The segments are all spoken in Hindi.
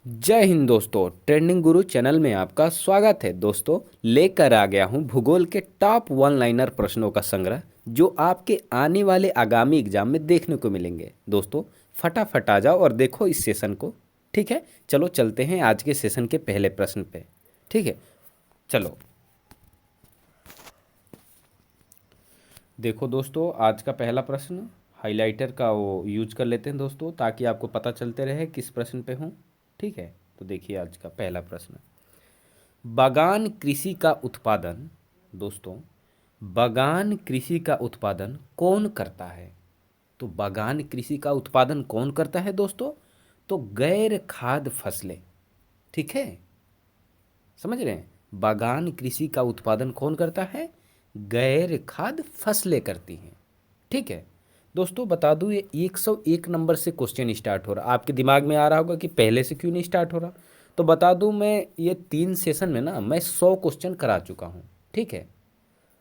जय हिंद दोस्तों। ट्रेंडिंग गुरु चैनल में आपका स्वागत है। दोस्तों, लेकर आ गया हूं भूगोल के टॉप वन लाइनर प्रश्नों का संग्रह, जो आपके आने वाले आगामी एग्जाम में देखने को मिलेंगे। दोस्तों, फटाफट आ जाओ और देखो इस सेशन को। ठीक है, चलो चलते हैं आज के सेशन के पहले प्रश्न पे। ठीक है, चलो देखो दोस्तों, आज का पहला प्रश्न हाइलाइटर का वो यूज कर लेते हैं दोस्तों, ताकि आपको पता चलते रहे किस प्रश्न पे हूँ। ठीक है, तो देखिए आज का पहला प्रश्न। बागान कृषि का उत्पादन। दोस्तों, बागान कृषि का उत्पादन कौन करता है? तो बागान कृषि का उत्पादन कौन करता है दोस्तों? तो गैर खाद्य फसलें। ठीक है, समझ रहे हैं? बागान कृषि का उत्पादन कौन करता है? गैर खाद्य फसलें करती हैं। ठीक है दोस्तों, बता दूं ये 101 नंबर से क्वेश्चन स्टार्ट हो रहा। आपके दिमाग में आ रहा होगा कि पहले से क्यों नहीं स्टार्ट हो रहा। तो बता दूं, मैं ये 3 सेशन में ना मैं 100 क्वेश्चन करा चुका हूँ। ठीक है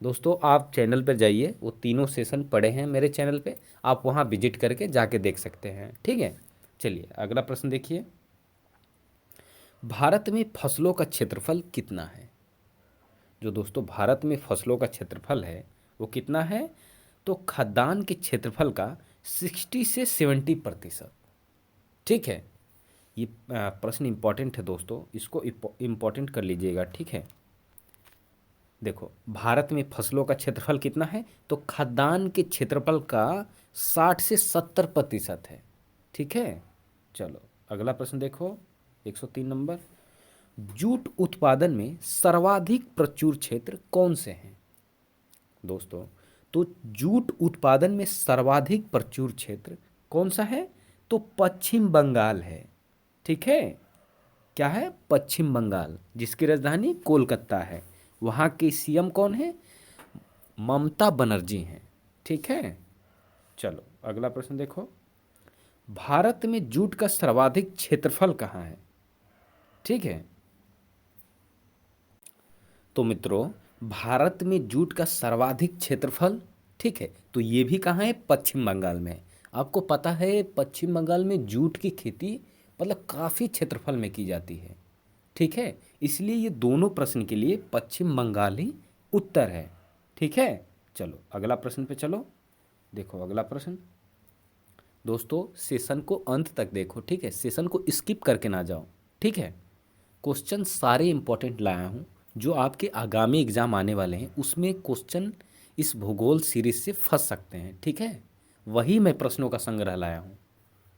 दोस्तों, आप चैनल पर जाइए, वो तीनों सेशन पड़े हैं मेरे चैनल पे, आप वहाँ विजिट करके जाके देख सकते हैं। ठीक है, चलिए अगला प्रश्न देखिए। भारत में फसलों का क्षेत्रफल कितना है? जो दोस्तों भारत में फसलों का क्षेत्रफल है वो कितना है? तो खाद्यान्न के क्षेत्रफल का 60 से 70%। ठीक है, ये प्रश्न इम्पॉर्टेंट है दोस्तों, इसको इम्पॉर्टेंट कर लीजिएगा। ठीक है, देखो भारत में फसलों का क्षेत्रफल कितना है? तो खाद्यान्न के क्षेत्रफल का 60 से 70% है। ठीक है, चलो अगला प्रश्न देखो, 103 नंबर। जूट उत्पादन में सर्वाधिक प्रचुर क्षेत्र कौन से हैं? दोस्तों, तो जूट उत्पादन में सर्वाधिक प्रचुर क्षेत्र कौन सा है? तो पश्चिम बंगाल है। ठीक है, क्या है? पश्चिम बंगाल, जिसकी राजधानी कोलकाता है। वहाँ के सीएम कौन है? ममता बनर्जी हैं। ठीक है, चलो अगला प्रश्न देखो। भारत में जूट का सर्वाधिक क्षेत्रफल कहाँ है? ठीक है, तो मित्रों भारत में जूट का सर्वाधिक क्षेत्रफल, ठीक है, तो ये भी कहाँ है? पश्चिम बंगाल में है। आपको पता है पश्चिम बंगाल में जूट की खेती मतलब काफ़ी क्षेत्रफल में की जाती है। ठीक है, इसलिए ये दोनों प्रश्न के लिए पश्चिम बंगाल ही उत्तर है। ठीक है, चलो अगला प्रश्न पे चलो। देखो अगला प्रश्न। दोस्तों, सेशन को अंत तक देखो। ठीक है, सेशन को स्किप करके ना जाओ। ठीक है, क्वेश्चन सारे इंपॉर्टेंट लाया हूँ, जो आपके आगामी एग्जाम आने वाले हैं उसमें क्वेश्चन इस भूगोल सीरीज से फंस सकते हैं। ठीक है, वही मैं प्रश्नों का संग्रह लाया हूँ।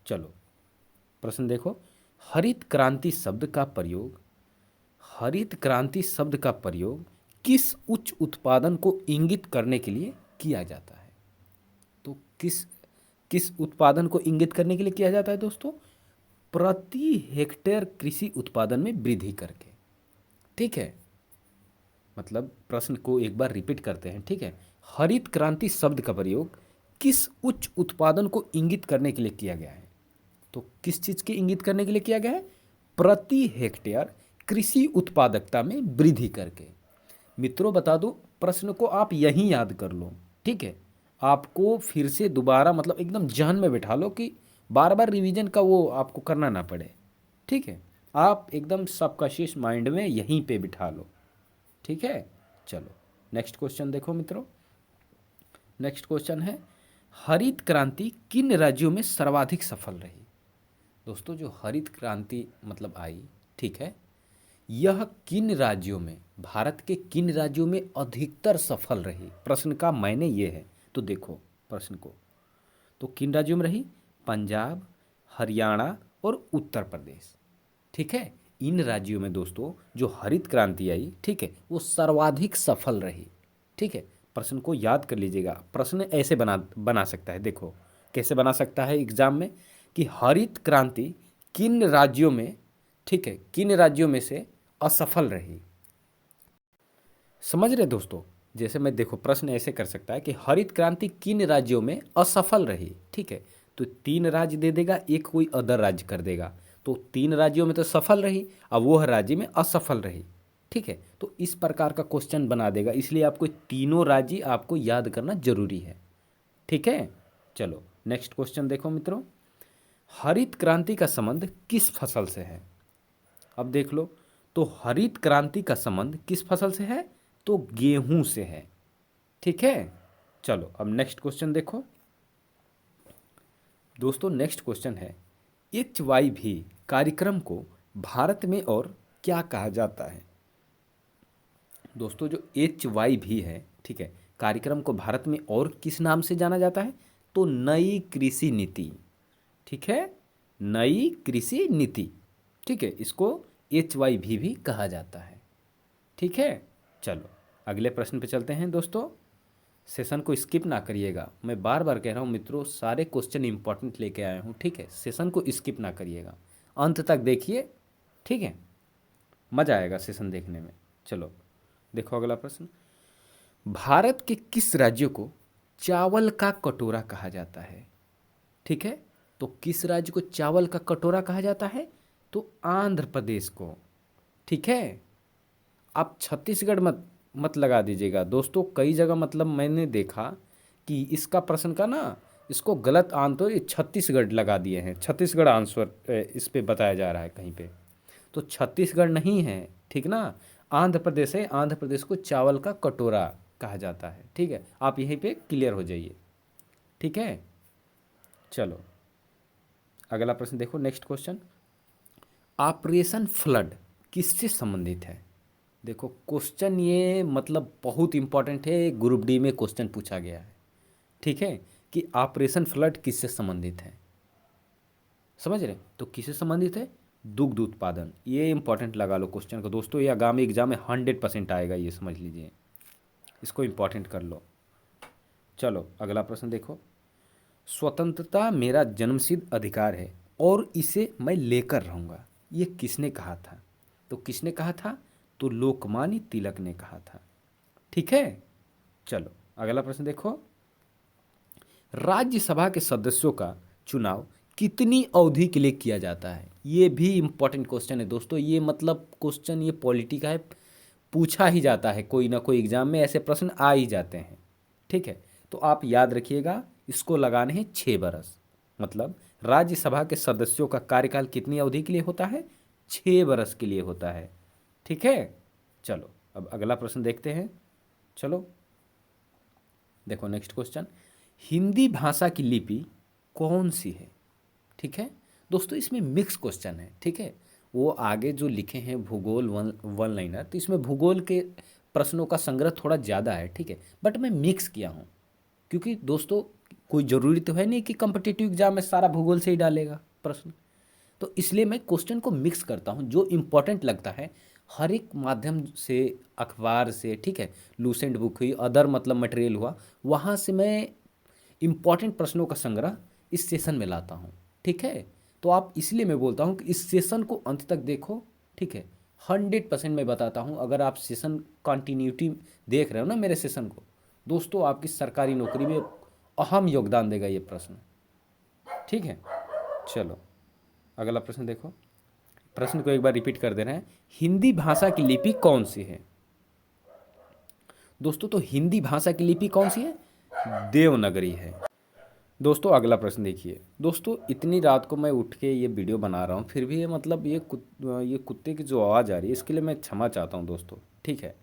चलो प्रश्न देखो। हरित क्रांति शब्द का प्रयोग हरित क्रांति शब्द का प्रयोग किस उच्च उत्पादन को इंगित करने के लिए किया जाता है? तो किस किस उत्पादन को इंगित करने के लिए किया जाता है दोस्तों? प्रति हेक्टेयर कृषि उत्पादन में वृद्धि करके। ठीक है, मतलब प्रश्न को एक बार रिपीट करते हैं। ठीक है, हरित क्रांति शब्द का प्रयोग किस उच्च उत्पादन को इंगित करने के लिए किया गया है? तो किस चीज़ के इंगित करने के लिए किया गया है? प्रति हेक्टेयर कृषि उत्पादकता में वृद्धि करके। मित्रों बता दो, प्रश्न को आप यहीं याद कर लो। ठीक है, आपको फिर से दोबारा मतलब एकदम जहन में बिठा लो, कि बार बार रिवीजन का वो आपको करना ना पड़े। ठीक है, आप एकदम सबकॉन्शियस माइंड में यहीं पे बिठा लो। ठीक है, चलो नेक्स्ट क्वेश्चन देखो मित्रों। नेक्स्ट क्वेश्चन है, हरित क्रांति किन राज्यों में सर्वाधिक सफल रही? दोस्तों, जो हरित क्रांति मतलब आई, ठीक है, यह किन राज्यों में, भारत के किन राज्यों में अधिकतर सफल रही? प्रश्न का मायने ये है। तो देखो प्रश्न को, तो किन राज्यों में रही? पंजाब, हरियाणा और उत्तर प्रदेश। ठीक है, इन राज्यों में दोस्तों जो हरित क्रांति आई, ठीक है, वो सर्वाधिक सफल रही। ठीक है, प्रश्न को याद कर लीजिएगा। प्रश्न ऐसे बना बना सकता है, देखो कैसे बना सकता है एग्जाम में, कि हरित क्रांति किन राज्यों में, ठीक है, किन राज्यों में से असफल रही। समझ रहे दोस्तों? जैसे मैं, देखो प्रश्न ऐसे कर सकता है कि हरित क्रांति किन राज्यों में असफल रही। ठीक है, तो 3 राज्य दे देगा, एक कोई अदर राज्य कर देगा। तो 3 राज्यों में तो सफल रही, अब वह राज्य में असफल रही। ठीक है, तो इस प्रकार का क्वेश्चन बना देगा, इसलिए आपको तीनों राज्य आपको याद करना जरूरी है। ठीक है, चलो नेक्स्ट क्वेश्चन देखो मित्रों। हरित क्रांति का संबंध किस फसल से है? अब देख लो, तो हरित क्रांति का संबंध किस फसल से है? तो गेहूं से है। ठीक है, चलो अब नेक्स्ट क्वेश्चन देखो दोस्तों। नेक्स्ट क्वेश्चन है, HYV कार्यक्रम को भारत में और क्या कहा जाता है? दोस्तों जो HYV है, ठीक है, कार्यक्रम को भारत में और किस नाम से जाना जाता है? तो नई कृषि नीति। ठीक है, नई कृषि नीति। ठीक है, इसको HYV भी कहा जाता है। ठीक है, चलो अगले प्रश्न पे चलते हैं दोस्तों। सेशन को स्किप ना करिएगा, मैं बार बार कह रहा हूँ मित्रों, सारे क्वेश्चन इंपॉर्टेंट लेके आया हूँ। ठीक है, सेशन को स्किप ना करिएगा, अंत तक देखिए। ठीक है, मज़ा आएगा सेशन देखने में। चलो देखो अगला प्रश्न, भारत के किस राज्य को चावल का कटोरा कहा जाता है? ठीक है, तो किस राज्य को चावल का कटोरा कहा जाता है? तो आंध्र प्रदेश को। ठीक है, आप छत्तीसगढ़ मत लगा दीजिएगा दोस्तों। कई जगह मतलब मैंने देखा कि इसका प्रश्न का ना, इसको गलत आंसर ये छत्तीसगढ़ लगा दिए हैं। छत्तीसगढ़ आंसर इस पे बताया जा रहा है कहीं पे, तो छत्तीसगढ़ नहीं है। ठीक ना, आंध्र प्रदेश है। आंध्र प्रदेश को चावल का कटोरा कहा जाता है। ठीक है, आप यहीं पे क्लियर हो जाइए। ठीक है, चलो अगला प्रश्न देखो। नेक्स्ट क्वेश्चन, ऑपरेशन फ्लड किससे संबंधित है? देखो क्वेश्चन ये मतलब बहुत इंपॉर्टेंट है, ग्रुप डी में क्वेश्चन पूछा गया है। ठीक है, कि ऑपरेशन फ्लड किससे संबंधित है, समझ रहे? तो किससे संबंधित है? दुग्ध उत्पादन। ये इंपॉर्टेंट लगा लो क्वेश्चन को दोस्तों, ये आगामी एग्जाम में 100% आएगा, ये समझ लीजिए, इसको इंपॉर्टेंट कर लो। चलो अगला प्रश्न देखो, स्वतंत्रता मेरा जन्मसिद्ध अधिकार है और इसे मैं लेकर रहूँगा, ये किसने कहा था? तो किसने कहा था? तो लोकमान्य तिलक ने कहा था। ठीक है, चलो अगला प्रश्न देखो, राज्यसभा के सदस्यों का चुनाव कितनी अवधि के लिए किया जाता है? ये भी इंपॉर्टेंट क्वेश्चन है दोस्तों। ये मतलब क्वेश्चन ये पॉलिटी का है, पूछा ही जाता है, कोई ना कोई एग्जाम में ऐसे प्रश्न आ ही जाते हैं। ठीक है, तो आप याद रखिएगा, इसको लगाने हैं 6 बरस। मतलब राज्यसभा के सदस्यों का कार्यकाल कितनी अवधि के लिए होता है? 6 बरस के लिए होता है। ठीक है, चलो अब अगला प्रश्न देखते हैं। चलो देखो नेक्स्ट क्वेश्चन, हिंदी भाषा की लिपि कौन सी है? ठीक है दोस्तों, इसमें मिक्स क्वेश्चन है। ठीक है, वो आगे जो लिखे हैं भूगोल वन लाइनर, तो इसमें भूगोल के प्रश्नों का संग्रह थोड़ा ज़्यादा है। ठीक है, बट मैं मिक्स किया हूँ, क्योंकि दोस्तों कोई ज़रूरी तो है नहीं कि कम्पिटिटिव एग्जाम में सारा भूगोल से ही डालेगा प्रश्न, तो इसलिए मैं क्वेश्चन को मिक्स करता हूँ, जो इम्पोर्टेंट लगता है हर एक माध्यम से, अखबार से, ठीक है, लूसेंट बुक हुई, अदर मतलब मटेरियल हुआ, वहाँ से मैं इम्पॉर्टेंट प्रश्नों का संग्रह इस सेशन में लाता हूँ। ठीक है, तो आप इसलिए मैं बोलता हूँ कि इस सेशन को अंत तक देखो। ठीक है, 100% मैं बताता हूँ, अगर आप सेशन कंटिन्यूटी देख रहे हो ना मेरे सेशन को दोस्तों, आपकी सरकारी नौकरी में अहम योगदान देगा ये प्रश्न। ठीक है, चलो अगला प्रश्न देखो, प्रश्न को एक बार रिपीट कर दे रहे हैं, हिंदी भाषा की लिपि कौन सी है? दोस्तों तो हिंदी भाषा की लिपि कौन सी है? देवनागरी है। दोस्तों अगला प्रश्न देखिए, दोस्तों इतनी रात को मैं उठ के ये वीडियो बना रहा हूँ, फिर भी ये मतलब ये कुत्ते की जो आवाज़ आ रही है, इसके लिए मैं क्षमा चाहता हूँ दोस्तों। ठीक है,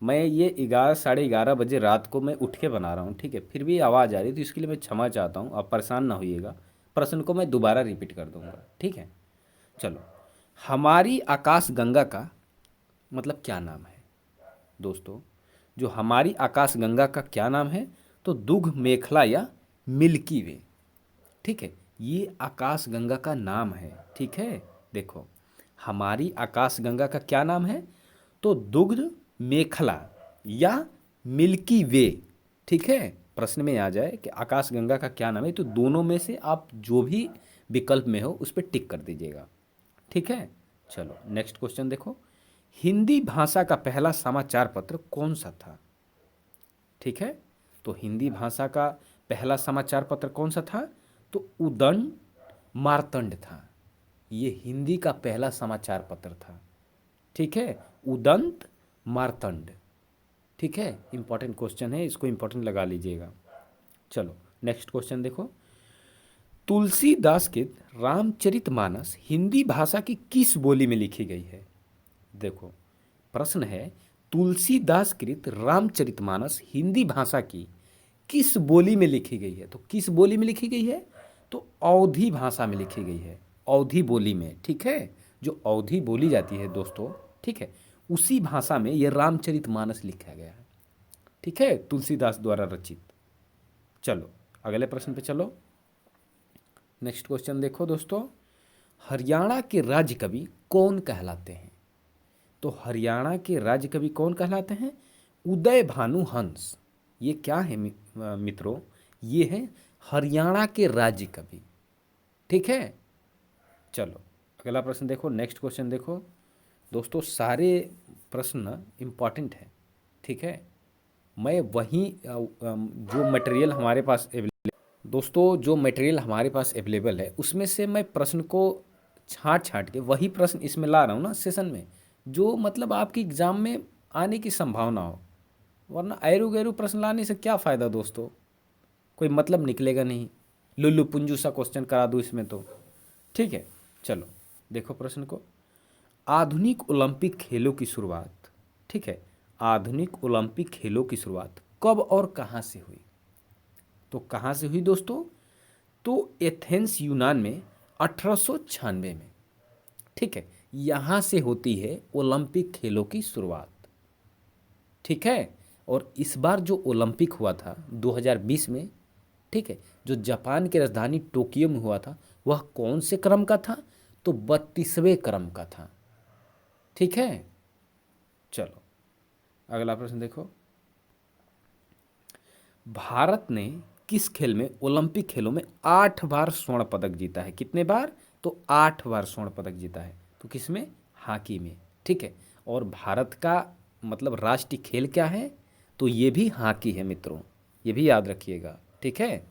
मैं ये 11 साढ़े 11 बजे रात को मैं उठ के बना रहा हूँ। ठीक है, फिर भी आवाज़ आ रही है, तो इसके लिए मैं क्षमा चाहता हूँ, आप परेशान ना होइएगा। प्रश्न को मैं दोबारा रिपीट कर दूँगा। ठीक है, चलो, हमारी आकाश गंगा का मतलब क्या नाम है? दोस्तों जो हमारी आकाश गंगा का क्या नाम है? तो दुग्ध मेखला या मिल्की वे। ठीक है, ये आकाश गंगा का नाम है। ठीक है, देखो हमारी आकाश गंगा का क्या नाम है? तो दुग्ध मेखला या मिल्की वे। ठीक है, प्रश्न में आ जाए कि आकाश गंगा का क्या नाम है, तो दोनों में से आप जो भी विकल्प में हो उस पर टिक कर दीजिएगा। ठीक है, चलो नेक्स्ट क्वेश्चन देखो, हिंदी भाषा का पहला समाचार पत्र कौन सा था? ठीक है, तो हिंदी भाषा का पहला समाचार पत्र कौन सा था? तो उदंड मार्तंड था, ये हिंदी का पहला समाचार पत्र था। ठीक है, उदंत मार्तंड। ठीक है, इंपॉर्टेंट क्वेश्चन है, इसको इंपॉर्टेंट लगा लीजिएगा। चलो नेक्स्ट क्वेश्चन देखो, तुलसीदास के रामचरितमानस हिंदी भाषा की किस बोली में लिखी गई है? देखो, प्रश्न है, तुलसीदास कृत रामचरितमानस हिंदी भाषा की किस बोली में लिखी गई है? तो किस बोली में लिखी गई है? तो अवधी भाषा में लिखी गई है, अवधी बोली में। ठीक है, जो अवधी बोली जाती है दोस्तों, ठीक है, उसी भाषा में यह रामचरितमानस लिखा गया है। ठीक है, तुलसीदास द्वारा रचित। चलो अगले प्रश्न पे चलो। नेक्स्ट क्वेश्चन देखो दोस्तों, हरियाणा के राज्य कवि कौन कहलाते हैं? तो हरियाणा के राज्य कवि कौन कहलाते हैं? उदय भानु हंस। ये क्या है मित्रों? ये है हरियाणा के राज्य कवि। ठीक है, चलो अगला प्रश्न देखो, नेक्स्ट क्वेश्चन देखो दोस्तों। सारे प्रश्न इम्पॉर्टेंट है। ठीक है, मैं वही जो मटेरियल हमारे पास दोस्तों, जो मटेरियल हमारे पास अवेलेबल है उसमें से मैं प्रश्न को छांट छांट के वही प्रश्न इसमें ला रहा हूँ ना सेशन में, जो मतलब आपकी एग्ज़ाम में आने की संभावना हो। वरना ऐरू गैरू प्रश्न लाने से क्या फ़ायदा दोस्तों, कोई मतलब निकलेगा नहीं। लुल्लू पुंजू सा क्वेश्चन करा दूँ इसमें तो। ठीक है, चलो देखो प्रश्न को। आधुनिक ओलंपिक खेलों की शुरुआत, ठीक है, आधुनिक ओलंपिक खेलों की शुरुआत कब और कहाँ से हुई? तो कहाँ से हुई दोस्तों? तो एथेंस यूनान में 1896 में। ठीक है, यहाँ से होती है ओलंपिक खेलों की शुरुआत। ठीक है, और इस बार जो ओलंपिक हुआ था 2020 में, ठीक है, जो जापान की राजधानी टोक्यो में हुआ था, वह कौन से क्रम का था? तो 32वें क्रम का था। ठीक है, चलो अगला प्रश्न देखो। भारत ने किस खेल में ओलंपिक खेलों में 8 बार स्वर्ण पदक जीता है? कितने बार? तो 8 बार स्वर्ण पदक जीता है। तो किस में? हॉकी में। ठीक है, और भारत का मतलब राष्ट्रीय खेल क्या है? तो ये भी हॉकी है मित्रों, ये भी याद रखिएगा। ठीक है,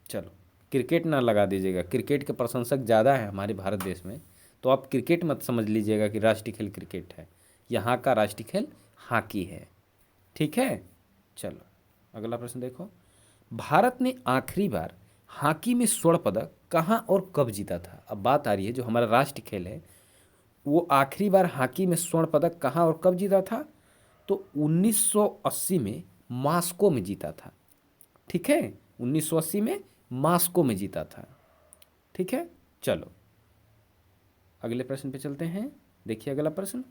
चलो क्रिकेट ना लगा दीजिएगा, क्रिकेट के प्रशंसक ज़्यादा हैं हमारे भारत देश में, तो आप क्रिकेट मत समझ लीजिएगा कि राष्ट्रीय खेल क्रिकेट है। यहाँ का राष्ट्रीय खेल हॉकी है। ठीक है, चलो अगला प्रश्न देखो। भारत ने आखिरी बार हॉकी में स्वर्ण पदक कहाँ और कब जीता था? अब बात आ रही है जो हमारा राष्ट्रीय खेल है, वो आखिरी बार हॉकी में स्वर्ण पदक कहाँ और कब जीता था? तो 1980 में मॉस्को में जीता था। ठीक है, 1980 में मॉस्को में जीता था। ठीक है, चलो अगले प्रश्न पे चलते हैं। देखिए अगला प्रश्न,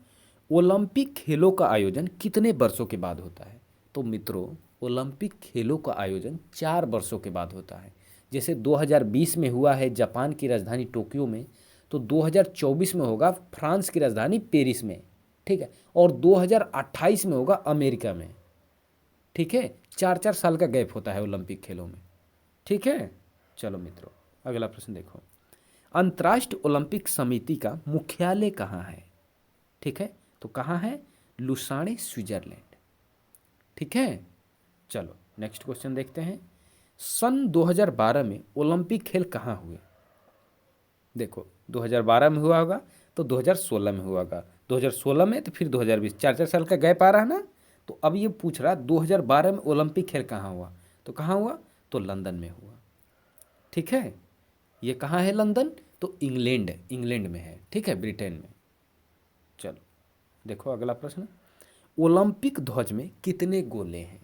ओलंपिक खेलों का आयोजन कितने वर्षों के बाद होता है? तो मित्रों, ओलंपिक खेलों का आयोजन 4 वर्षों के बाद होता है। जैसे 2020 में हुआ है जापान की राजधानी टोक्यो में, तो 2024 में होगा फ्रांस की राजधानी पेरिस में। ठीक है, और 2028 में होगा अमेरिका में। ठीक है, 4 4 साल का गैप होता है ओलंपिक खेलों में। ठीक है, चलो मित्रों अगला प्रश्न देखो। अंतर्राष्ट्रीय ओलंपिक समिति का मुख्यालय कहाँ है? ठीक है, तो कहाँ है? Lausanne, Switzerland. ठीक है, चलो नेक्स्ट क्वेश्चन देखते हैं। सन 2012 में ओलंपिक खेल कहाँ हुए? देखो 2012 में हुआ होगा, तो 2016 में हुआ होगा, 2016 में, तो फिर 2020, 4 4 साल का गैप आ रहा है ना। तो अब ये पूछ रहा 2012 में ओलंपिक खेल कहाँ हुआ? तो कहाँ हुआ? तो लंदन में हुआ। ठीक है, ये कहाँ है लंदन? तो इंग्लैंड, इंग्लैंड में है। ठीक है, ब्रिटेन में। चलो देखो अगला प्रश्न, ओलंपिक ध्वज में कितने गोले हैं?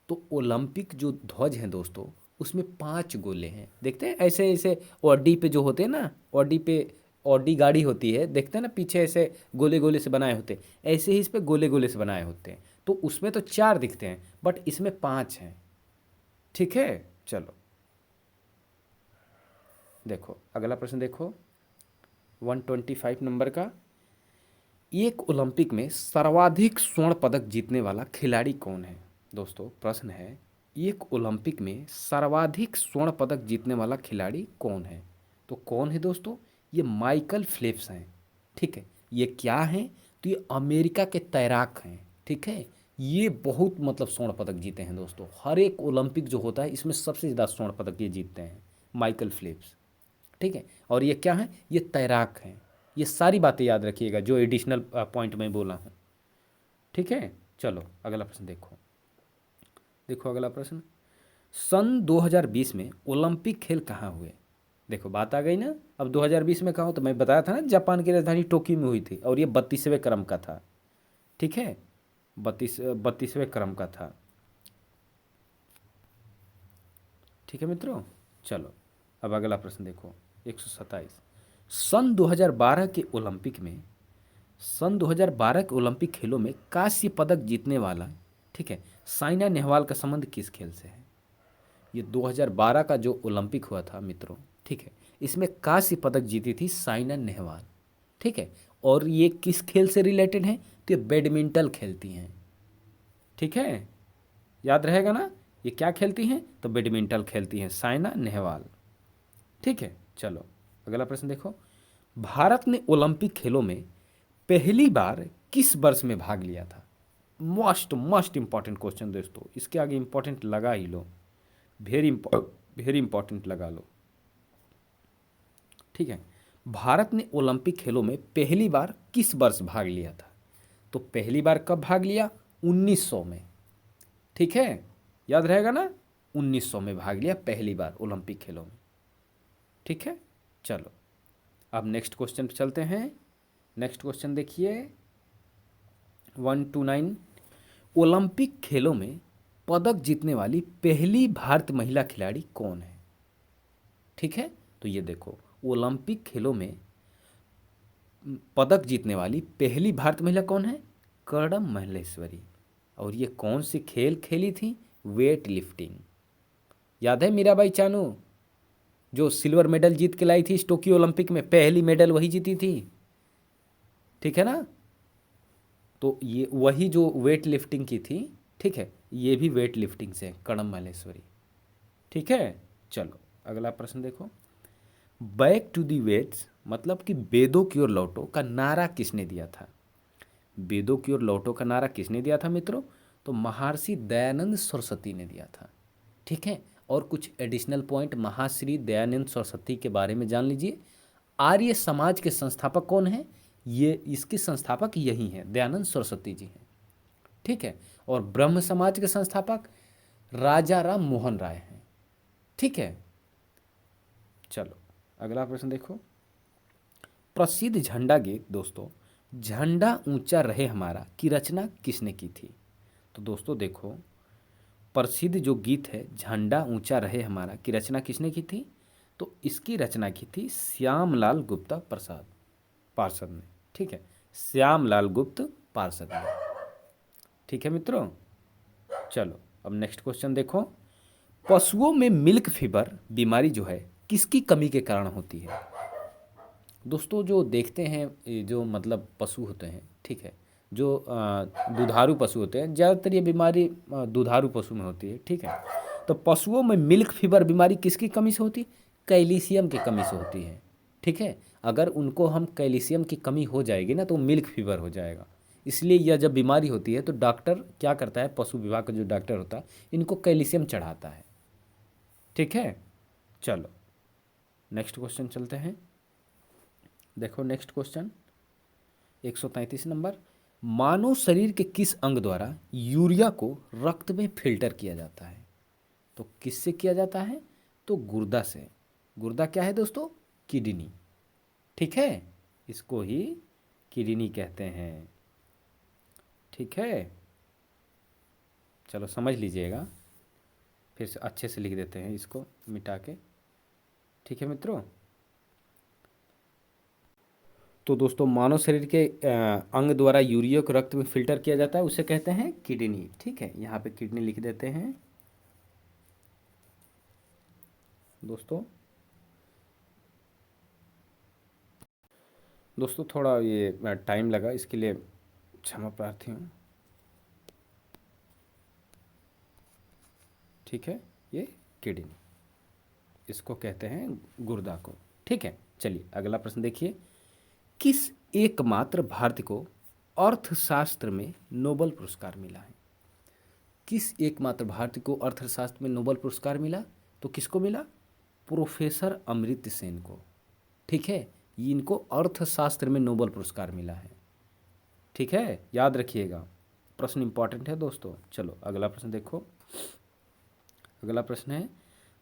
तो ओलंपिक जो ध्वज हैं दोस्तों, उसमें 5 गोले हैं। देखते हैं ऐसे ऐसे ऑडी पे जो होते हैं ना, ऑडी पे, ऑडी गाड़ी होती है, देखते हैं ना पीछे ऐसे गोले गोले से बनाए होते हैं, ऐसे ही इस पे गोले गोले से बनाए होते हैं। तो उसमें तो 4 दिखते हैं, बट इसमें 5 हैं। ठीक है, चलो देखो अगला प्रश्न देखो, 125 नंबर का। एक ओलंपिक में सर्वाधिक स्वर्ण पदक जीतने वाला खिलाड़ी कौन है? दोस्तों प्रश्न है, एक ओलंपिक में सर्वाधिक स्वर्ण पदक जीतने वाला खिलाड़ी कौन है? तो कौन है दोस्तों? ये माइकल फेल्प्स हैं। ठीक है, ये क्या हैं? तो ये अमेरिका के तैराक हैं। ठीक है, ये बहुत मतलब स्वर्ण पदक जीते हैं दोस्तों, हर एक ओलंपिक जो होता है इसमें सबसे ज़्यादा स्वर्ण पदक ये जीतते हैं, माइकल फेल्प्स। ठीक है, और ये क्या है? ये तैराक हैं। ये सारी बातें याद रखिएगा जो एडिशनल पॉइंट मैं बोला हूँ। ठीक है, चलो अगला प्रश्न देखो। देखो अगला प्रश्न, सन 2020 में ओलंपिक खेल कहाँ हुए? देखो बात आ गई ना। अब 2020 में कहाँ हो, तो मैं बताया था ना जापान की राजधानी टोक्यो में हुई थी, और ये 32वें क्रम का था। ठीक है, 32वें क्रम का था। ठीक है मित्रों, चलो अब अगला प्रश्न देखो। 127, सन 2012 के ओलंपिक में, सन 2012 के ओलंपिक खेलों में कांस्य पदक जीतने वाला, ठीक है, साइना नेहवाल का संबंध किस खेल से है? ये 2012 का जो ओलंपिक हुआ था मित्रों, ठीक है, इसमें कांस्य पदक जीती थी साइना नेहवाल। ठीक है, और ये किस खेल से रिलेटेड है? तो ये बैडमिंटन खेलती हैं। ठीक है, याद रहेगा ना, ये क्या खेलती हैं? तो बैडमिंटन खेलती हैं साइना नेहवाल। ठीक है, चलो अगला प्रश्न देखो। भारत ने ओलंपिक खेलों में पहली बार किस वर्ष में भाग लिया था? मोस्ट मोस्ट इंपॉर्टेंट क्वेश्चन दोस्तों, इसके आगे इंपॉर्टेंट लगा ही लो, वेरी इंपॉर्टेंट लगा लो। ठीक है, भारत ने ओलंपिक खेलों में पहली बार किस वर्ष भाग लिया था? तो पहली बार कब भाग लिया? 1900 में। ठीक है, याद रहेगा ना, 1900 में भाग लिया पहली बार ओलंपिक खेलों में। ठीक है, चलो अब नेक्स्ट क्वेश्चन पे चलते हैं। नेक्स्ट क्वेश्चन देखिए 129, ओलंपिक खेलों में पदक जीतने वाली पहली भारतीय महिला खिलाड़ी कौन है? ठीक है, तो ये देखो, ओलंपिक खेलों में पदक जीतने वाली पहली भारतीय महिला कौन है? कर्णम मल्लेश्वरी। और ये कौन सी खेल खेली थी? Weight lifting. याद है मीराबाई चानू, जो सिल्वर मेडल जीत के लाई थी इस टोक्यो ओलंपिक में, पहली मेडल वही जीती थी। ठीक है ना, तो ये वही जो वेट लिफ्टिंग की थी। ठीक है, ये भी वेट लिफ्टिंग से कर्णम मल्लेश्वरी। ठीक है, चलो अगला प्रश्न देखो। बैक टू दी वेट्स मतलब कि वेदों की ओर लौटो का नारा किसने दिया था? वेदों की ओर लौटो का नारा किसने दिया था मित्रों? तो महर्षि दयानंद सरस्वती ने दिया था। ठीक है, और कुछ एडिशनल पॉइंट महर्षि दयानंद सरस्वती के बारे में जान लीजिए। आर्य समाज के संस्थापक कौन हैं? ये इसके संस्थापक यही हैं, दयानंद सरस्वती जी हैं। ठीक है, और ब्रह्म समाज के संस्थापक राजा राम मोहन राय हैं। ठीक है, चलो अगला प्रश्न देखो। प्रसिद्ध झंडा गीत दोस्तों, झंडा ऊंचा रहे हमारा की रचना किसने की थी? तो दोस्तों देखो, प्रसिद्ध जो गीत है झंडा ऊंचा रहे हमारा की रचना किसने की थी? तो इसकी रचना की थी श्यामलाल गुप्ता प्रसाद पार्षद ने। ठीक है, श्यामलाल गुप्त पार्षद ने। ठीक है मित्रों, चलो अब नेक्स्ट क्वेश्चन देखो। पशुओं में मिल्क फीवर बीमारी जो है किसकी कमी के कारण होती है? दोस्तों जो देखते हैं, ये जो मतलब पशु होते हैं, ठीक है, जो दुधारू पशु होते हैं, ज़्यादातर ये बीमारी दुधारू पशु में होती है। ठीक है, तो पशुओं में मिल्क फीवर बीमारी किसकी कमी से होती है? कैल्शियम की कमी से होती है। ठीक है, अगर उनको हम कैल्शियम की कमी हो जाएगी ना तो मिल्क फीवर हो जाएगा। इसलिए यह जब बीमारी होती है तो डॉक्टर क्या करता है, पशु विभाग का जो डॉक्टर होता है इनको कैल्शियम चढ़ाता है। ठीक है, चलो नेक्स्ट क्वेश्चन चलते हैं। देखो नेक्स्ट क्वेश्चन 133 नंबर, मानव शरीर के किस अंग द्वारा यूरिया को रक्त में फिल्टर किया जाता है? तो किससे किया जाता है? तो गुर्दा से। गुर्दा क्या है दोस्तों? किडनी। ठीक है, इसको ही किडनी कहते हैं। ठीक है, चलो समझ लीजिएगा, फिर से अच्छे से लिख देते हैं इसको मिटा के। ठीक है मित्रों, तो दोस्तों मानव शरीर के अंग द्वारा यूरिया को रक्त में फिल्टर किया जाता है, उसे कहते हैं किडनी। ठीक है, यहाँ पे किडनी लिख देते हैं दोस्तों। दोस्तों थोड़ा ये टाइम लगा, इसके लिए क्षमा प्रार्थी हूँ। ठीक है, ये किडनी, इसको कहते हैं गुर्दा को। ठीक है, चलिए अगला प्रश्न देखिए। किस एकमात्र भारतीय को अर्थशास्त्र में नोबेल पुरस्कार मिला है? किस एकमात्र भारतीय को अर्थशास्त्र में नोबेल पुरस्कार मिला? तो किसको मिला? प्रोफेसर अमर्त्य सेन को। ठीक है, इनको अर्थशास्त्र में नोबेल पुरस्कार मिला है। ठीक है, याद रखिएगा, प्रश्न इंपॉर्टेंट है दोस्तों। चलो अगला प्रश्न देखो। अगला प्रश्न है,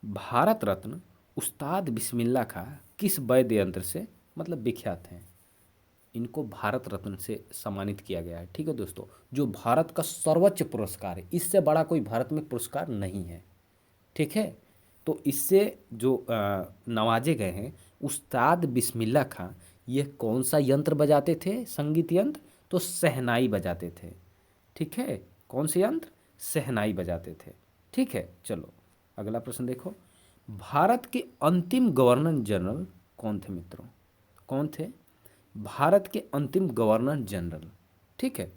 भारत रत्न उस्ताद बिस्मिल्लाह खां किस वाद्य यंत्र से मतलब विख्यात हैं? इनको भारत रत्न से सम्मानित किया गया है। ठीक है दोस्तों, जो भारत का सर्वोच्च पुरस्कार है, इससे बड़ा कोई भारत में पुरस्कार नहीं है। ठीक है, तो इससे जो नवाजे गए हैं उस्ताद बिस्मिल्लाह खां, ये कौन सा यंत्र बजाते थे? संगीत यंत्र, तो शहनाई बजाते थे। ठीक है, कौन से यंत्र? शहनाई बजाते थे। ठीक है, चलो अगला प्रश्न देखो, भारत के अंतिम गवर्नर जनरल कौन थे मित्रों? कौन थे भारत के अंतिम गवर्नर जनरल? ठीक है,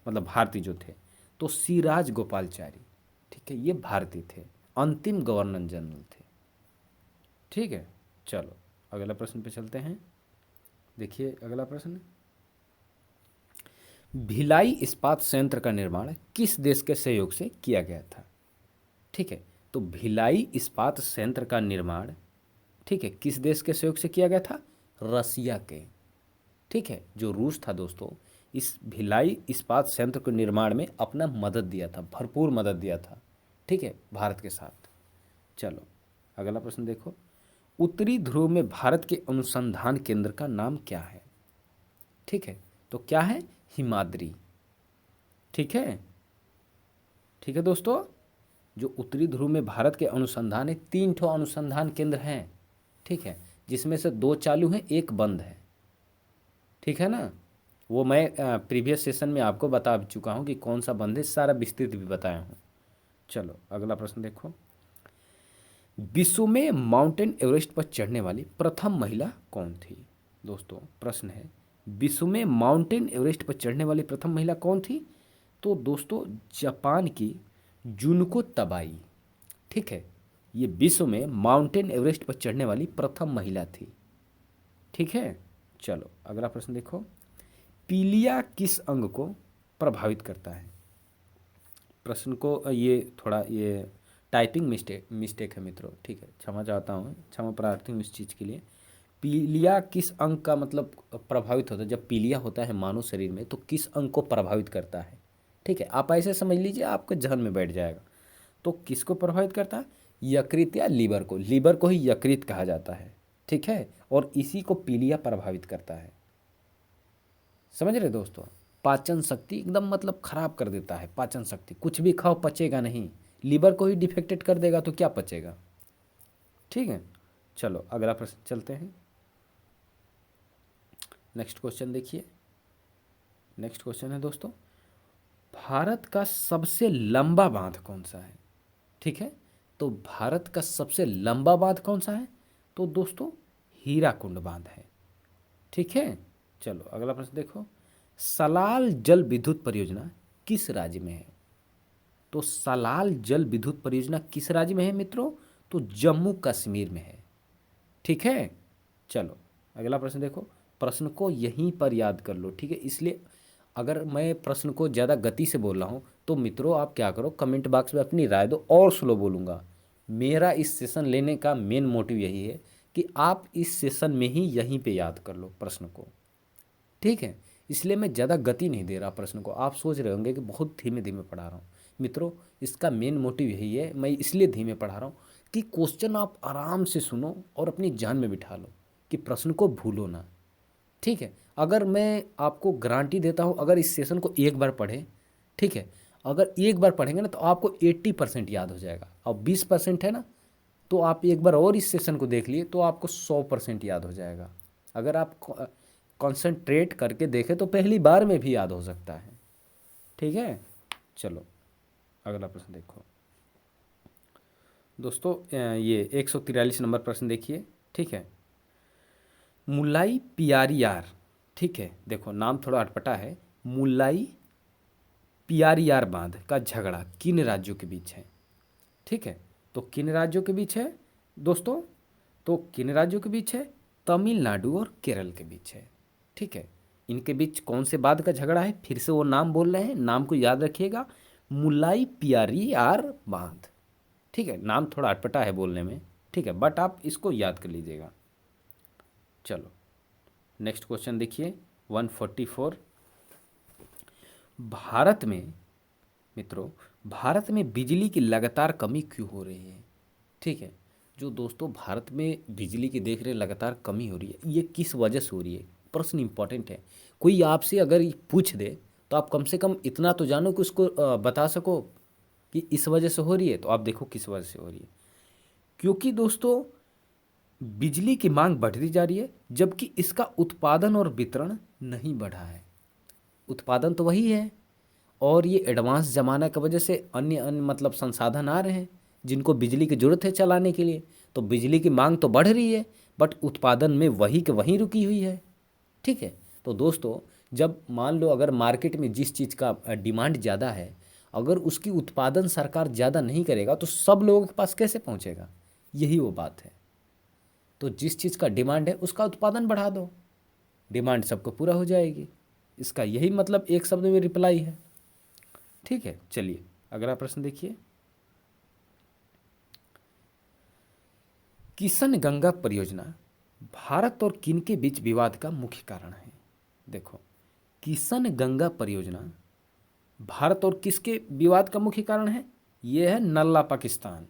मतलब भारतीय जो थे, तो सिराज गोपालचारी। ठीक है, ये भारतीय थे, अंतिम गवर्नर जनरल थे। ठीक है, चलो अगला प्रश्न पे चलते हैं। देखिए अगला प्रश्न, भिलाई इस्पात संयंत्र का निर्माण किस देश के सहयोग से किया गया था? ठीक है, तो भिलाई इस्पात संयंत्र का निर्माण, ठीक है, किस देश के सहयोग से किया गया था? रसिया के। ठीक है, जो रूस था दोस्तों, इस भिलाई इस्पात संयंत्र के निर्माण में अपना मदद दिया था, भरपूर मदद दिया था। ठीक है, भारत के साथ। चलो अगला प्रश्न देखो, उत्तरी ध्रुव में भारत के अनुसंधान केंद्र का नाम क्या है? ठीक है, तो क्या है? हिमाद्री। ठीक है, ठीक है दोस्तों, जो उत्तरी ध्रुव में भारत के अनुसंधान है, 3 ठो अनुसंधान केंद्र हैं। ठीक है, जिसमें से 2 चालू हैं, 1 बंद है। ठीक है ना, वो मैं प्रीवियस सेशन में आपको बता चुका हूँ कि कौन सा बंद है, सारा विस्तृत भी बताया हूँ। चलो अगला प्रश्न देखो, विश्व में माउंटेन एवरेस्ट पर चढ़ने वाली प्रथम महिला कौन थी? दोस्तों प्रश्न है, विश्व में माउंटेन एवरेस्ट पर चढ़ने वाली प्रथम महिला कौन थी? तो दोस्तों जापान की जुनको तबाई। ठीक है, ये विश्व में माउंटेन एवरेस्ट पर चढ़ने वाली प्रथम महिला थी। ठीक है, चलो अगला प्रश्न देखो, पीलिया किस अंग को प्रभावित करता है? प्रश्न को ये थोड़ा ये टाइपिंग मिस्टेक है मित्रों। ठीक है, क्षमा चाहता हूँ, क्षमा प्रार्थी हूँ इस चीज़ के लिए। पीलिया किस अंग का मतलब प्रभावित होता है? जब पीलिया होता है मानव शरीर में, तो किस अंग को प्रभावित करता है? ठीक है, आप ऐसे समझ लीजिए, आपके जहन में बैठ जाएगा। तो किसको प्रभावित करता है? यकृत या लीवर को, लीवर को ही यकृत कहा जाता है। ठीक है, और इसी को पीलिया प्रभावित करता है। समझ रहे दोस्तों, पाचन शक्ति एकदम मतलब खराब कर देता है। पाचन शक्ति, कुछ भी खाओ पचेगा नहीं, लीवर को ही डिफेक्टेड कर देगा तो क्या पचेगा? ठीक है, चलो अगला प्रश्न चलते हैं। नेक्स्ट क्वेश्चन देखिए, नेक्स्ट क्वेश्चन है दोस्तों, भारत का सबसे लंबा बांध कौन सा है? ठीक है, तो भारत का सबसे लंबा बांध कौन सा है? तो दोस्तों हीराकुंड बांध है। ठीक है, चलो अगला प्रश्न देखो, सलाल जल विद्युत परियोजना किस राज्य में है? तो सलाल जल विद्युत परियोजना किस राज्य में है मित्रों? तो जम्मू कश्मीर में है। ठीक है, चलो अगला प्रश्न देखो, प्रश्न को यहीं पर याद कर लो। ठीक है, इसलिए अगर मैं प्रश्न को ज़्यादा गति से बोल रहा हूँ तो मित्रों आप क्या करो, कमेंट बॉक्स में अपनी राय दो, और स्लो बोलूँगा। मेरा इस सेशन लेने का मेन मोटिव यही है कि आप इस सेशन में ही यहीं पे याद कर लो प्रश्न को। ठीक है, इसलिए मैं ज़्यादा गति नहीं दे रहा प्रश्न को। आप सोच रहे होंगे कि बहुत धीमे धीमे पढ़ा रहा हूँ। मित्रों इसका मेन मोटिव यही है, मैं इसलिए धीमे पढ़ा रहा हूँ कि क्वेश्चन आप आराम से सुनो और अपनी जान में बिठा लो, कि प्रश्न को भूलो ना। ठीक है, अगर मैं आपको गारंटी देता हूँ, अगर इस सेशन को एक बार पढ़ें, ठीक है, अगर एक बार पढ़ेंगे ना तो आपको 80% याद हो जाएगा, और 20% है ना, तो आप एक बार और इस सेशन को देख लिए तो आपको 100% याद हो जाएगा। अगर आप कॉन्सेंट्रेट करके देखें तो पहली बार में भी याद हो सकता है। ठीक है, चलो अगला प्रश्न देखो दोस्तों, ये 143 नंबर प्रश्न देखिए। ठीक है, मुल्लाई पियारियार, ठीक है, देखो नाम थोड़ा अटपटा है, मुल्लाई पियारियार बांध का झगड़ा किन राज्यों के बीच है? ठीक है, तो किन राज्यों के बीच है दोस्तों? तो किन राज्यों के बीच है? तमिलनाडु और केरल के बीच है। ठीक है, इनके बीच कौन से बांध का झगड़ा है? फिर से वो नाम बोल रहे हैं, नाम को याद रखिएगा, मुल्लाई पियारियार बांध। ठीक है, नाम थोड़ा अटपटा है बोलने में, ठीक है, बट आप इसको याद कर लीजिएगा। चलो नेक्स्ट क्वेश्चन देखिए, 144, भारत में मित्रों, भारत में बिजली की लगातार कमी क्यों हो रही है? ठीक है, जो दोस्तों भारत में बिजली की देख रहे हैं लगातार कमी हो रही है, ये किस वजह से हो रही है? प्रश्न इंपॉर्टेंट है। कोई आपसे अगर ये पूछ दे तो आप कम से कम इतना तो जानो कि उसको बता सको कि इस वजह से हो रही है। तो आप देखो किस वजह से हो रही है। क्योंकि दोस्तों बिजली की मांग बढ़ती जा रही है, जबकि इसका उत्पादन और वितरण नहीं बढ़ा है। उत्पादन तो वही है, और ये एडवांस ज़माना की वजह से अन्य अन्य मतलब संसाधन आ रहे हैं जिनको बिजली की ज़रूरत है चलाने के लिए। तो बिजली की मांग तो बढ़ रही है, बट उत्पादन में वही के वहीं रुकी हुई है। ठीक है, तो दोस्तों जब मान लो अगर मार्केट में जिस चीज़ का डिमांड ज़्यादा है, अगर उसकी उत्पादन सरकार ज़्यादा नहीं करेगा तो सब लोगों के पास कैसे पहुंचेगा? यही वो बात है। तो जिस चीज़ का डिमांड है उसका उत्पादन बढ़ा दो, डिमांड सबको पूरा हो जाएगी। इसका यही मतलब एक शब्द में रिप्लाई है। ठीक है, चलिए अगला प्रश्न देखिए। किशन गंगा परियोजना भारत और किन के बीच विवाद का मुख्य कारण है? देखो, किशन गंगा परियोजना भारत और किसके विवाद का मुख्य कारण है? ये है नल्ला पाकिस्तान।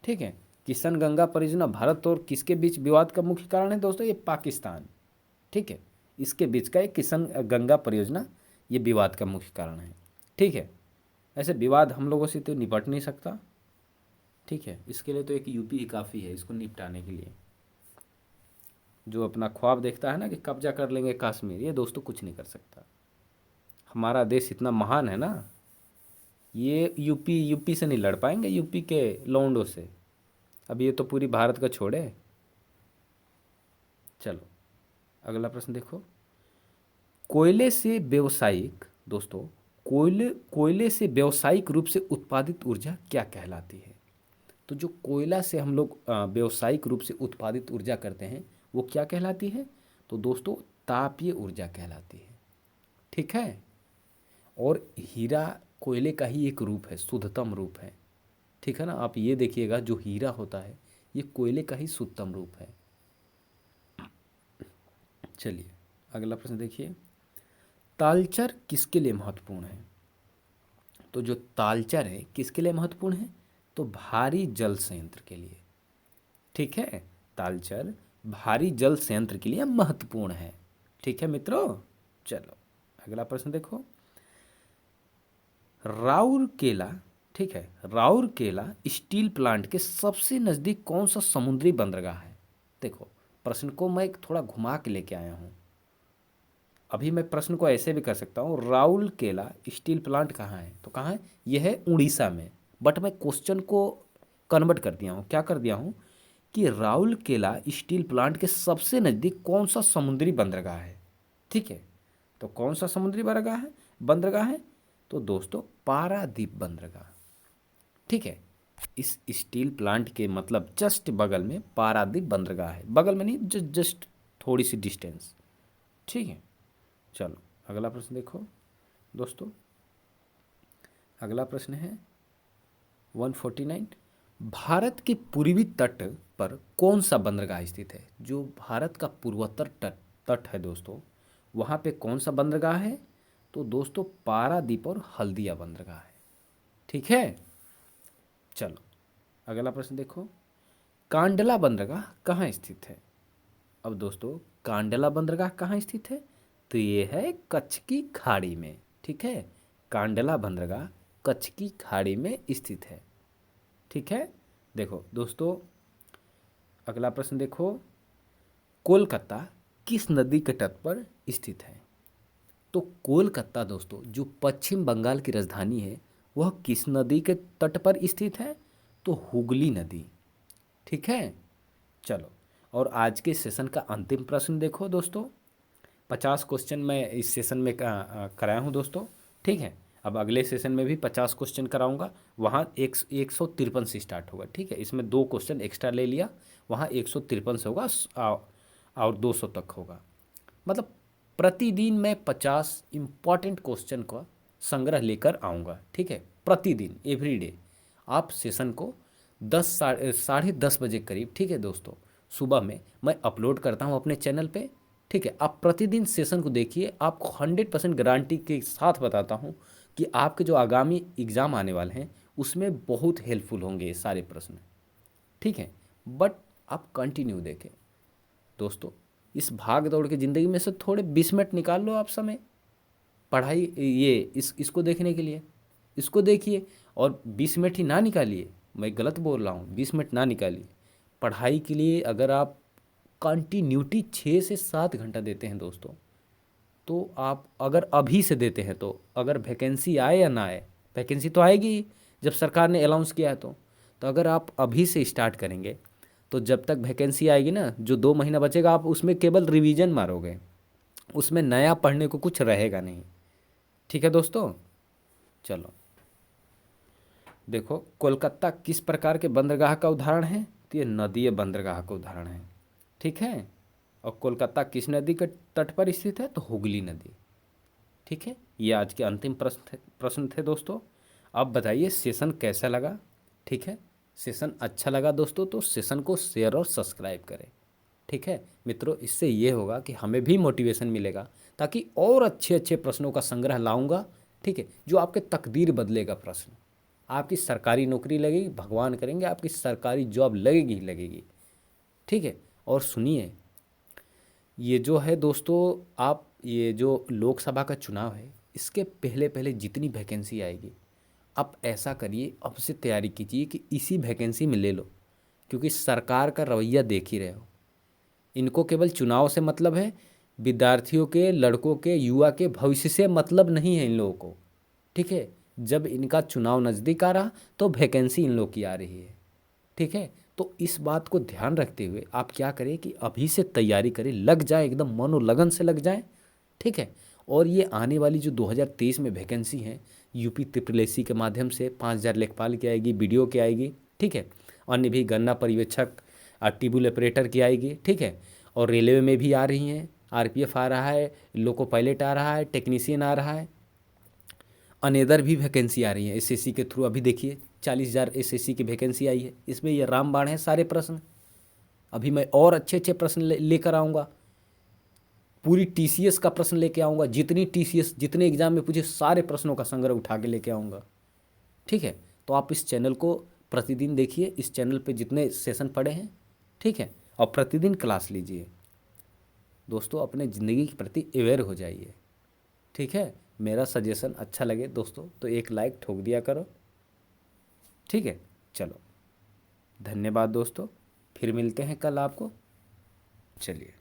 ठीक है, किशन गंगा परियोजना भारत और किसके बीच विवाद का मुख्य कारण है दोस्तों? ये पाकिस्तान। ठीक है, इसके बीच का एक किशन गंगा परियोजना ये विवाद का मुख्य कारण है। ठीक है, ऐसे विवाद हम लोगों से तो निपट नहीं सकता। ठीक है, इसके लिए तो एक यूपी ही काफ़ी है इसको निपटाने के लिए। जो अपना ख्वाब देखता है ना कि कब्जा कर लेंगे कश्मीर, ये दोस्तों कुछ नहीं कर सकता। हमारा देश इतना महान है ना, ये यूपी यूपी से नहीं लड़ पाएंगे, यूपी के लौंडों से। अब ये तो पूरी भारत का छोड़े। चलो अगला प्रश्न देखो। कोयले से व्यावसायिक दोस्तों, कोयले से व्यावसायिक रूप से उत्पादित ऊर्जा क्या कहलाती है? तो जो कोयला से हम लोग व्यावसायिक रूप से उत्पादित ऊर्जा करते हैं वो क्या कहलाती है? तो दोस्तों तापीय ऊर्जा कहलाती है। ठीक है, और हीरा कोयले का ही एक रूप है, शुद्धतम रूप है। ठीक है ना, आप ये देखिएगा जो हीरा होता है ये कोयले का ही शुद्धतम रूप है। चलिए अगला प्रश्न देखिए। तालचर किसके लिए महत्वपूर्ण है? तो जो तालचर है किसके लिए महत्वपूर्ण है? तो भारी जल संयंत्र के लिए। ठीक है, तालचर भारी जल संयंत्र के लिए महत्वपूर्ण है। ठीक है मित्रों, चलो अगला प्रश्न देखो। राउरकेला, ठीक है, राउरकेला स्टील प्लांट के सबसे नज़दीक कौन सा समुद्री बंदरगाह है? देखो, प्रश्न को मैं थोड़ा घुमा के लेके आया हूँ। अभी मैं प्रश्न को ऐसे भी कर सकता हूँ, राउरकेला स्टील प्लांट कहाँ है? तो कहाँ है? यह है उड़ीसा में। बट मैं क्वेश्चन को कन्वर्ट कर दिया हूँ। क्या कर दिया हूँ कि राउरकेला स्टील प्लांट के सबसे नज़दीक कौन सा समुद्री बंदरगाह है? ठीक है, तो कौन सा समुद्री बंदरगाह है? तो दोस्तों पारादीप बंदरगाह। ठीक है, इस स्टील प्लांट के मतलब जस्ट बगल में पारादीप बंदरगाह है। बगल में नहीं, जस्ट थोड़ी सी डिस्टेंस। ठीक है, चलो अगला प्रश्न देखो दोस्तों। अगला प्रश्न है 149। भारत के पूर्वी तट पर कौन सा बंदरगाह स्थित है? जो भारत का पूर्वोत्तर तट है दोस्तों, वहाँ पे कौन सा बंदरगाह है? तो दोस्तों पारादीप और हल्दिया बंदरगाह है। ठीक है, चलो अगला प्रश्न देखो। कांडला बंदरगाह कहाँ स्थित है? अब दोस्तों कांडला बंदरगाह कहाँ स्थित है? तो ये है कच्छ की खाड़ी में। ठीक है, कांडला बंदरगाह कच्छ की खाड़ी में स्थित है। ठीक है, देखो दोस्तों अगला प्रश्न देखो। कोलकाता किस नदी के तट पर स्थित है? तो कोलकाता दोस्तों जो पश्चिम बंगाल की राजधानी है वह किस नदी के तट पर स्थित है? तो हुगली नदी। ठीक है, चलो और आज के सेशन का अंतिम प्रश्न देखो दोस्तों। 50 क्वेश्चन मैं इस सेशन में कराया हूँ दोस्तों। ठीक है, अब अगले सेशन में भी 50 क्वेश्चन कराऊंगा। वहाँ 153 से स्टार्ट होगा। ठीक है, इसमें 2 क्वेश्चन एक्स्ट्रा ले लिया, वहाँ 153 से होगा और 200 तक होगा। मतलब प्रतिदिन मैं 50 इम्पॉर्टेंट क्वेश्चन का संग्रह लेकर आऊँगा। ठीक है, प्रतिदिन एवरीडे आप सेशन को 10 साढ़े 10 बजे करीब, ठीक है दोस्तों, सुबह में मैं अपलोड करता हूँ अपने चैनल पे। ठीक है, आप प्रतिदिन सेशन को देखिए, आपको 100% गारंटी के साथ बताता हूँ कि आपके जो आगामी एग्ज़ाम आने वाले हैं उसमें बहुत हेल्पफुल होंगे ये सारे प्रश्न, ठीक है। बट आप कंटिन्यू देखें दोस्तों, इस भाग दौड़ की ज़िंदगी में से थोड़े 20 मिनट निकाल लो आप समय, पढ़ाई ये इसको देखने के लिए, इसको देखिए। और 20 मिनट ही ना निकालिए, मैं गलत बोल रहा हूँ, 20 मिनट ना निकालिए पढ़ाई के लिए। अगर आप कंटिन्यूटी 6 से 7 घंटा देते हैं दोस्तों, तो आप अगर अभी से देते हैं तो अगर वैकेंसी आए या ना आए, वैकेंसी तो आएगी ही जब सरकार ने अनाउंस किया है तो अगर आप अभी से स्टार्ट करेंगे तो जब तक वैकेंसी आएगी ना, जो 2 महीना बचेगा आप उसमें केवल रिवीजन मारोगे, उसमें नया पढ़ने को कुछ रहेगा नहीं, ठीक है दोस्तों। चलो देखो, कोलकाता किस प्रकार के बंदरगाह का उदाहरण है, तो ये नदीय बंदरगाह का उदाहरण है, ठीक है। और कोलकाता किस नदी के तट पर स्थित है, तो हुगली नदी, ठीक है। ये आज के अंतिम प्रश्न थे दोस्तों। अब बताइए सेशन कैसा लगा, ठीक है। सेशन अच्छा लगा दोस्तों तो सेशन को शेयर और सब्सक्राइब करें, ठीक है मित्रों। इससे ये होगा कि हमें भी मोटिवेशन मिलेगा, ताकि और अच्छे अच्छे प्रश्नों का संग्रह लाऊंगा, ठीक है, जो आपके तकदीर बदलेगा प्रश्न। आपकी सरकारी नौकरी लगेगी, भगवान करेंगे आपकी सरकारी जॉब लगेगी ही लगेगी, ठीक है। और सुनिए, ये जो है दोस्तों, आप ये जो लोकसभा का चुनाव है इसके पहले पहले जितनी वैकेंसी आएगी, आप ऐसा करिए, अब से तैयारी कीजिए कि इसी वैकेंसी में ले लो, क्योंकि सरकार का रवैया देख ही रहे हो। इनको केवल चुनाव से मतलब है, विद्यार्थियों के, लड़कों के, युवा के भविष्य से मतलब नहीं है इन लोगों को, ठीक है। जब इनका चुनाव नज़दीक आ रहा तो वैकेंसी इन लोग की आ रही है, ठीक है। तो इस बात को ध्यान रखते हुए आप क्या करें कि अभी से तैयारी करें, लग जाए, एकदम मनोलगन से लग जाए, ठीक है। और ये आने वाली जो 2023 में वैकेंसी है, यूपी ट्रिपल एस सी के माध्यम से 5,000 लेखपाल की आएगी, बीडीओ की आएगी, ठीक है। अन्य भी गन्ना पर्यवेक्षक, टिब्यूल ऑपरेटर की आएगी, ठीक है। और रेलवे में भी आ रही हैं, आरपीएफ आ रहा है, लोको पायलट आ रहा है, टेक्नीशियन आ रहा है, अनेदर भी वैकेंसी आ रही है एसएससी के थ्रू। अभी देखिए 40,000 एसएससी की वैकेंसी आई है, इसमें ये रामबाण है सारे प्रश्न। अभी मैं और अच्छे अच्छे प्रश्न लेकर आऊँगा, पूरी टीसीएस का प्रश्न लेके आऊँगा, जितनी टीसीएस जितने एग्जाम में पूछे सारे प्रश्नों का संग्रह उठा के लेके आऊँगा, ठीक है। तो आप इस चैनल को प्रतिदिन देखिए, इस चैनल पे जितने सेशन पड़े हैं, ठीक है, और प्रतिदिन क्लास लीजिए दोस्तों, अपने ज़िंदगी के प्रति अवेयर हो जाइए, ठीक है। मेरा सजेशन अच्छा लगे दोस्तों तो एक लाइक ठोक दिया करो, ठीक है। चलो धन्यवाद दोस्तों, फिर मिलते हैं कल आपको, चलिए।